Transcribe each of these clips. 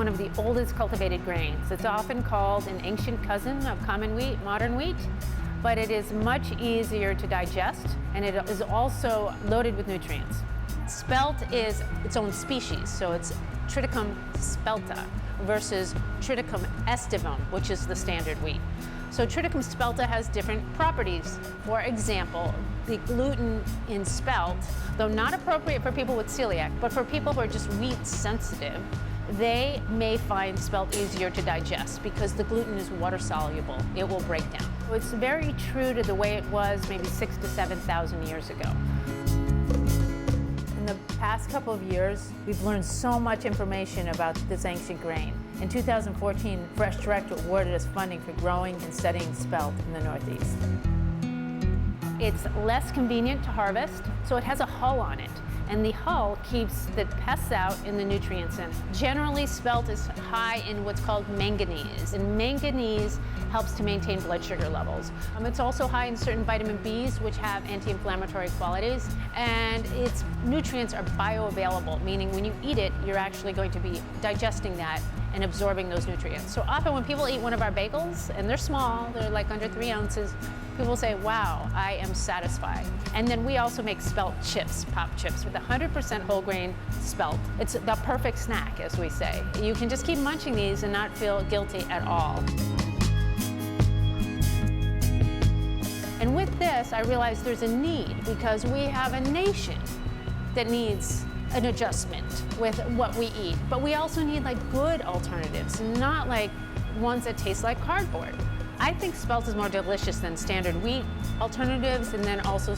one of the oldest cultivated grains. It's often called an ancient cousin of common wheat, modern wheat, but it is much easier to digest, and it is also loaded with nutrients. Spelt is its own species, so it's Triticum spelta versus Triticum aestivum, which is the standard wheat. So Triticum spelta has different properties. For example, the gluten in Spelt, though not appropriate for people with celiac, but for people who are just wheat sensitive, they may find Spelt easier to digest because the gluten is water soluble. It will break down. It's very true to the way it was maybe 6,000 to 7,000 years ago. In the past couple of years, we've learned so much information about this ancient grain. In 2014, Fresh Direct awarded us funding for growing and studying Spelt in the Northeast. It's less convenient to harvest, so it has a hull on it. And the hull keeps the pests out and the nutrients in. Generally, Spelt is high in what's called manganese, and manganese helps to maintain blood sugar levels. It's also high in certain vitamin Bs, which have anti-inflammatory qualities, and its nutrients are bioavailable, meaning when you eat it, you're actually going to be digesting that and absorbing those nutrients. So often when people eat one of our bagels, and they're small, they're like under 3 ounces, people say, wow, I am satisfied. And then we also make Spelt chips, pop chips, with 100% whole grain Spelt. It's the perfect snack, as we say. You can just keep munching these and not feel guilty at all. And with this, I realized there's a need because we have a nation that needs an adjustment with what we eat. But we also need like good alternatives, not like ones that taste like cardboard. I think Spelt is more delicious than standard wheat alternatives, and then also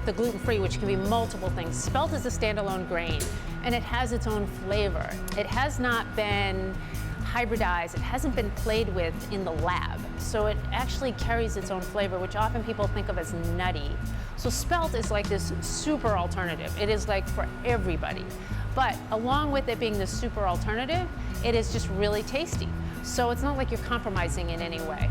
the gluten-free, which can be multiple things. Spelt is a standalone grain, and it has its own flavor. It has not been hybridized, it hasn't been played with in the lab. So it actually carries its own flavor, which often people think of as nutty. So Spelt is like this super alternative. It is like for everybody. But along with it being this super alternative, it is just really tasty. So it's not like you're compromising in any way.